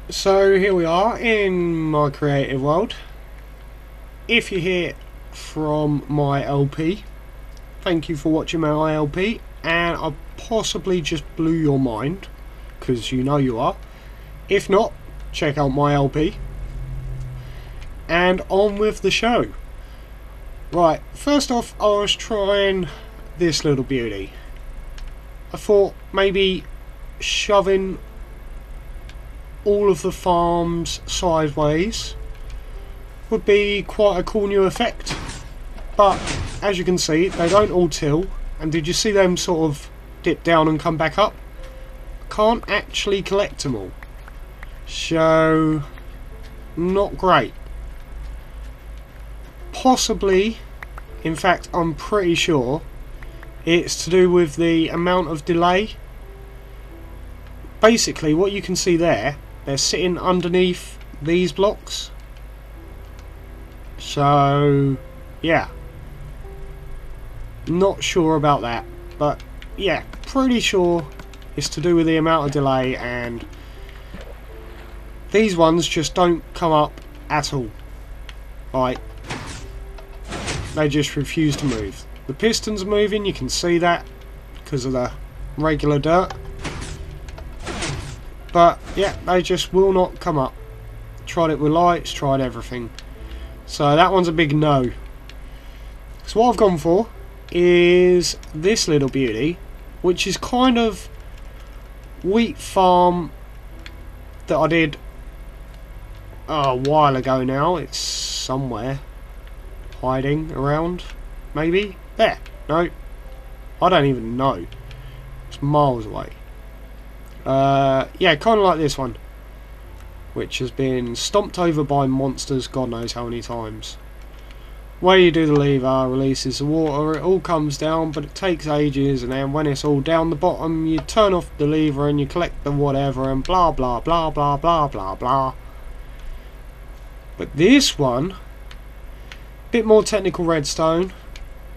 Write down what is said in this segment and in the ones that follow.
So here we are in my creative world. If you hear from my LP, thank you for watching my LP, and I possibly just blew your mind, because you know you are. If not, check out my LP. And on with the show. Right, first off, I was trying this little beauty. I thought maybe shoving all of the farms sideways would be quite a cool new effect, but as you can see, they don't all till. And did you see them sort of dip down and come back up? Can't actually collect them all, so not great. Possibly, in fact I'm pretty sure it's to do with the amount of delay. Basically what you can see there, they're sitting underneath these blocks. So yeah, not sure about that, but yeah, pretty sure it's to do with the amount of delay, and these ones just don't come up at all. Right, they just refuse to move. The pistons are moving, you can see that because of the regular dirt, but yeah, they just will not come up. Tried it with lights, tried everything, so that one's a big no. So what I've gone for is this little beauty, which is kind of wheat farm that I did a while ago now. It's somewhere hiding around, maybe there. No, I don't even know, it's miles away. Yeah, kind of like this one, which has been stomped over by monsters God knows how many times. Where you do the lever, releases the water, it all comes down, but it takes ages, and then when it's all down the bottom, you turn off the lever and you collect the whatever, and blah blah blah blah blah blah blah. But this one, bit more technical redstone,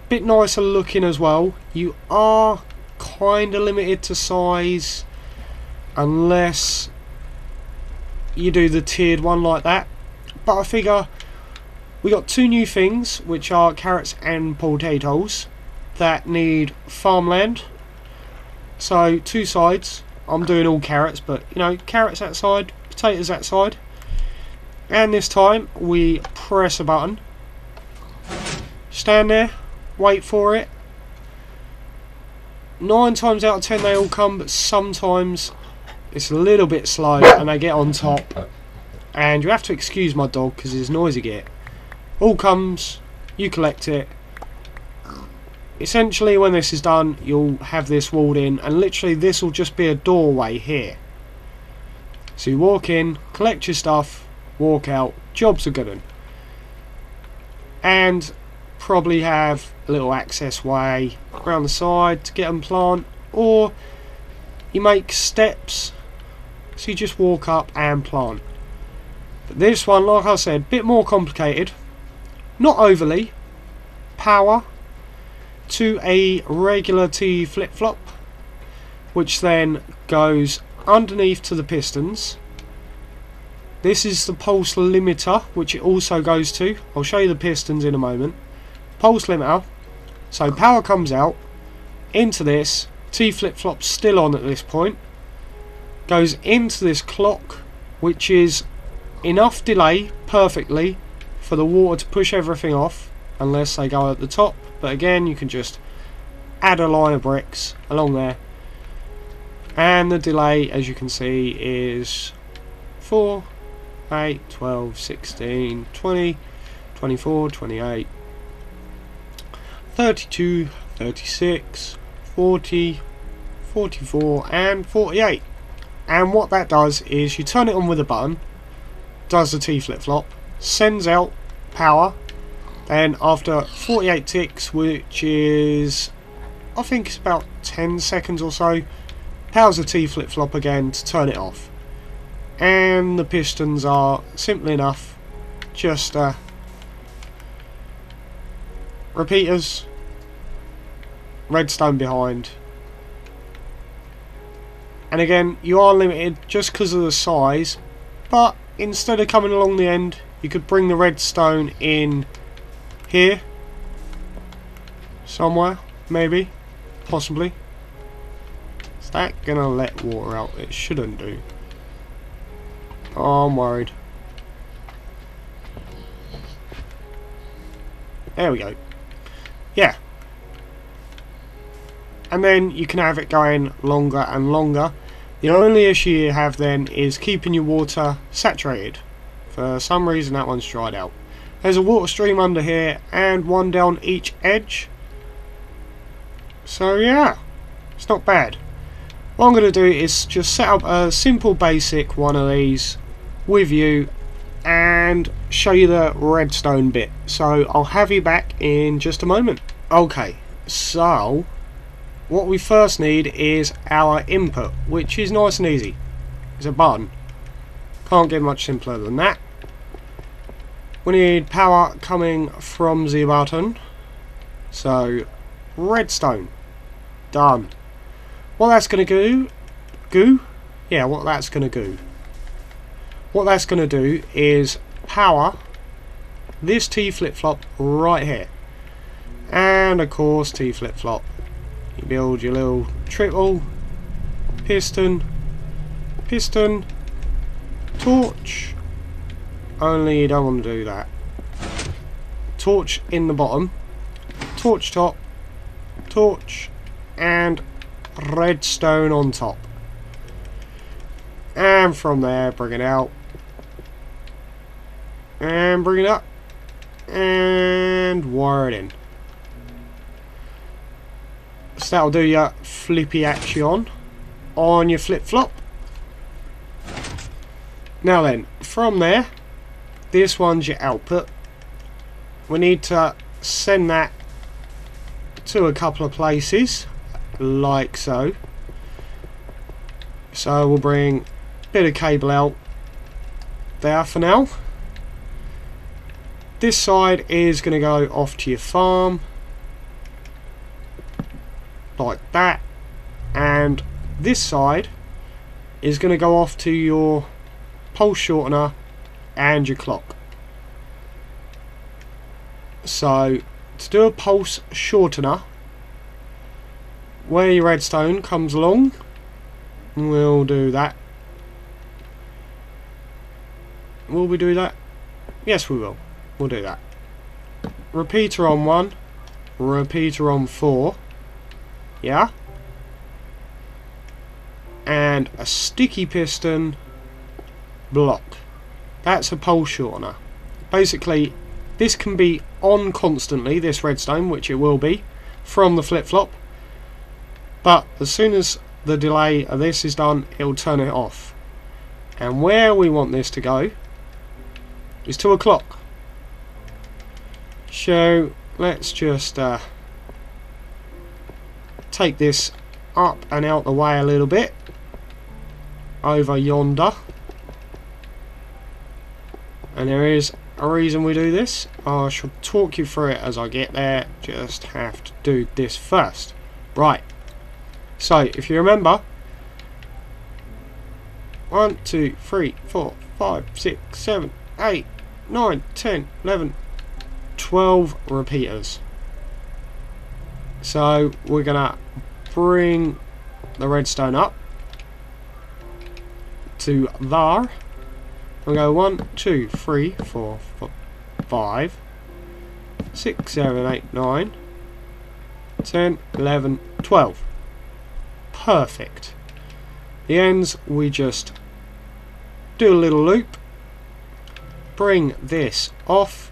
bit nicer looking as well. You are kind of limited to size unless you do the tiered one like that, but I figure we got two new things, which are carrots and potatoes, that need farmland. So two sides. I'm doing all carrots, but you know, carrots that side, potatoes that side. And this time we press a button, stand there, wait for it. 9 times out of 10 they all come, but sometimes it's a little bit slow and they get on top, and you have to excuse my dog because he's noisy git. All comes, you collect it. Essentially when this is done, you'll have this walled in, and literally this will just be a doorway here. So you walk in, collect your stuff, walk out, job's a good one. And probably have a little access way around the side to get them plant, or you make steps so you just walk up and plant. But this one, like I said, a bit more complicated. Not overly. Power to a regular T flip-flop, which then goes underneath to the pistons. This is the pulse limiter, which it also goes to. I'll show you the pistons in a moment. Pulse limiter. So power comes out into this. T flip-flop's still on at this point. Goes into this clock, which is enough delay perfectly for the water to push everything off, unless they go at the top. But again, you can just add a line of bricks along there, and the delay, as you can see, is 4, 8, 12, 16, 20, 24, 28, 32, 36, 40, 44 and 48. And what that does is you turn it on with a button, does the T flip-flop, sends out power, then after 48 ticks, which is I think it's about 10 seconds or so, powers the T flip-flop again to turn it off. And the pistons are simple enough, just repeaters, redstone behind, and again you are limited just because of the size, but instead of coming along the end, you could bring the redstone in here somewhere, maybe, possibly. Is that gonna let water out? It shouldn't do. Oh, I'm worried. There we go. Yeah. And then you can have it going longer and longer. The only issue you have then is keeping your water saturated. For some reason that one's dried out. There's a water stream under here and one down each edge. So yeah, it's not bad. What I'm going to do is just set up a simple basic one of these with you and show you the redstone bit. So I'll have you back in just a moment. Okay, so what we first need is our input, which is nice and easy. It's a button. Can't get much simpler than that. We need power coming from the button. So redstone. Done. What that's going to do, what that's going to do is power this T flip-flop right here. And of course T flip-flop. You build your little triple, piston, torch. Only you don't want to do that. Torch in the bottom, torch top, torch, and redstone on top. And from there, bring it out. And bring it up. And wire it in. So that'll do your flippy action on your flip-flop. Now then, from there, this one's your output. We need to send that to a couple of places, like so. So we'll bring a bit of cable out there for now. This side is going to go off to your farm, like that, and this side is going to go off to your pulse shortener and your clock. So to do a pulse shortener, where your redstone comes along, we'll do that. Will we do that? Yes, we will. We'll do that. Repeater on 1, repeater on 4. Yeah. And a sticky piston block. That's a pulse shortener. Basically, this can be on constantly, this redstone, which it will be, from the flip-flop. But as soon as the delay of this is done, it'll turn it off. And where we want this to go is to a clock. So let's just take this up and out the way a little bit, over yonder. And there is a reason we do this. I shall talk you through it as I get there. Just have to do this first. Right. So if you remember, 1, 2, 3, 4, 5, 6, 7, 8, 9, 10, 11, 12 repeaters. So we're gonna bring the redstone up to there. We'll go 1, 2, 3, 4, 5, 6, 7, 8, 9, 10, 11, 12. Perfect. The ends we just do a little loop, bring this off,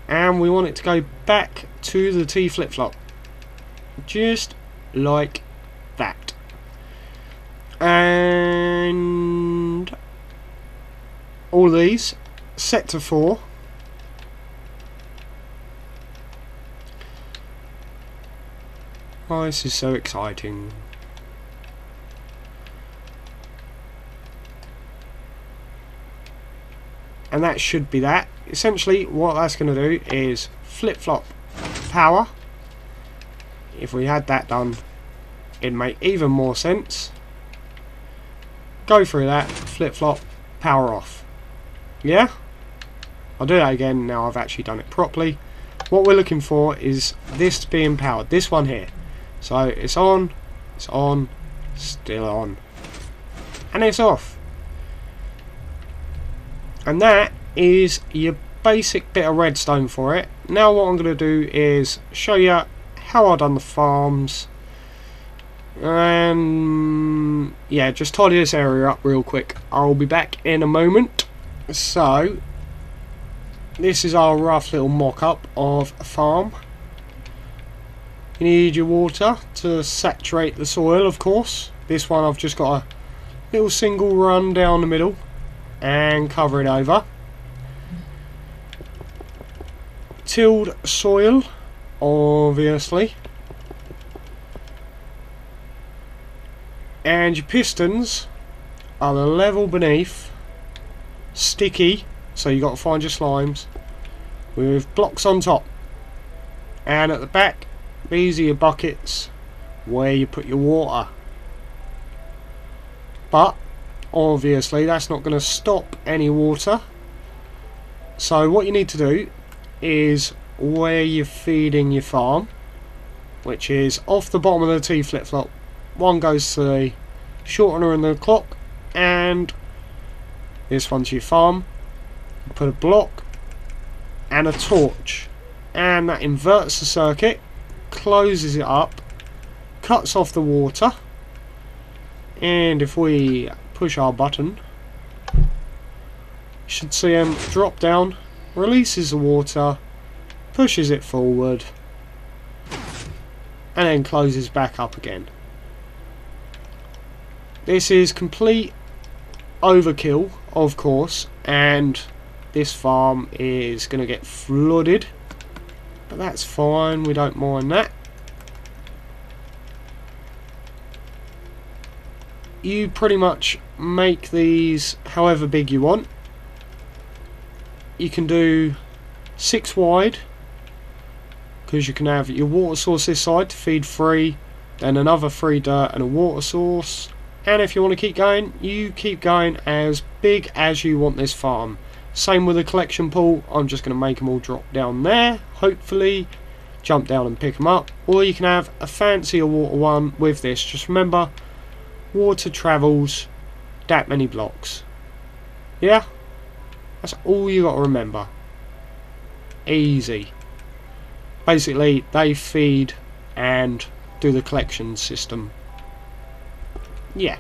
and we want it to go back to the T flip-flop. Just like that. And all these set to 4. Oh, this is so exciting. And that should be that. Essentially what that's going to do is flip-flop power. If we had that done, it'd make even more sense. Go through that, flip-flop power off. Yeah? I'll do that again now I've actually done it properly. What we're looking for is this being powered. This one here. So it's on, still on. And it's off. And that is your basic bit of redstone for it. Now what I'm going to do is show you how I've done the farms. And yeah, just tidy this area up real quick. I'll be back in a moment. So this is our rough little mock-up of a farm. You need your water to saturate the soil, of course. This one I've just got a little single run down the middle and cover it over. Tilled soil, obviously. And your pistons are the level beneath, sticky, so you got to find your slimes, with blocks on top. And at the back, these are your buckets where you put your water. But obviously that's not going to stop any water. So what you need to do is where you're feeding your farm, which is off the bottom of the T flip-flop. One goes to the shortener in the clock, and this one's your farm. You put a block and a torch, and that inverts the circuit, closes it up, cuts off the water, and if we push our button, you should see them drop down, releases the water, pushes it forward, and then closes back up again. This is complete overkill, of course, and this farm is going to get flooded, but that's fine, we don't mind that. You pretty much make these however big you want. You can do 6 wide, because you can have your water source this side to feed 3, then another 3 dirt and a water source. And if you want to keep going, you keep going as big as you want this farm. Same with the collection pool. I'm just going to make them all drop down there, hopefully jump down and pick them up. Or you can have a fancier water one with this. Just remember, water travels that many blocks. Yeah? That's all you got to remember. Easy. Basically, they feed and do the collection system. Yeah,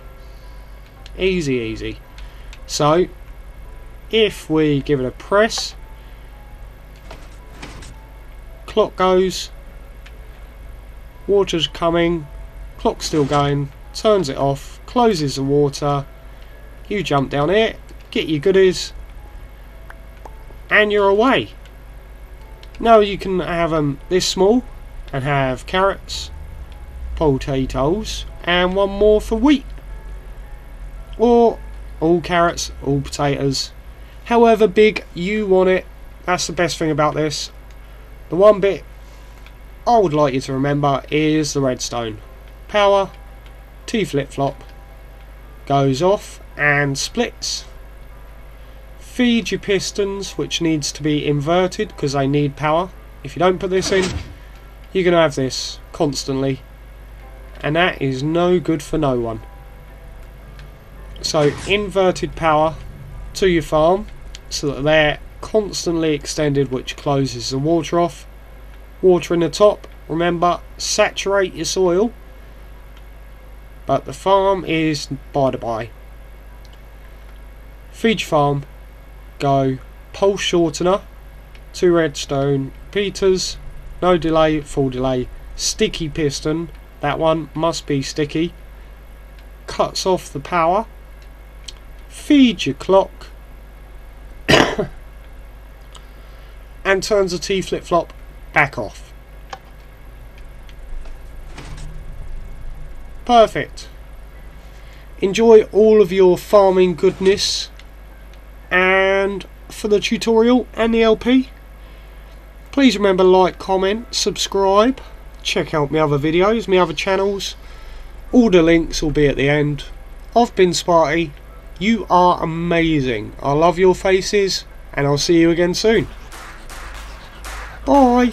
easy, easy. So if we give it a press, clock goes, water's coming, clock's still going, turns it off, closes the water, you jump down here, get your goodies, and you're away. Now you can have them this small and have carrots, potatoes, and one more for wheat, or all carrots, all potatoes, however big you want it. That's the best thing about this. The one bit I would like you to remember is the redstone. Power, T flip-flop, goes off and splits. Feed your pistons, which needs to be inverted because they need power. If you don't put this in, you're going to have this constantly, and that is no good for no one. So inverted power to your farm so that they're constantly extended, which closes the water off. Water in the top, remember, saturate your soil, but the farm is by the by. Feed your farm, go pulse shortener, 2 redstone repeaters, no delay, full delay, sticky piston. That one must be sticky. Cuts off the power. Feed your clock. And turns the T flip-flop back off. Perfect. Enjoy all of your farming goodness. And for the tutorial and the LP, please remember, like, comment, subscribe. Check out my other videos, my other channels. All the links will be at the end. I've been Sparty. You are amazing. I love your faces, and I'll see you again soon. Bye.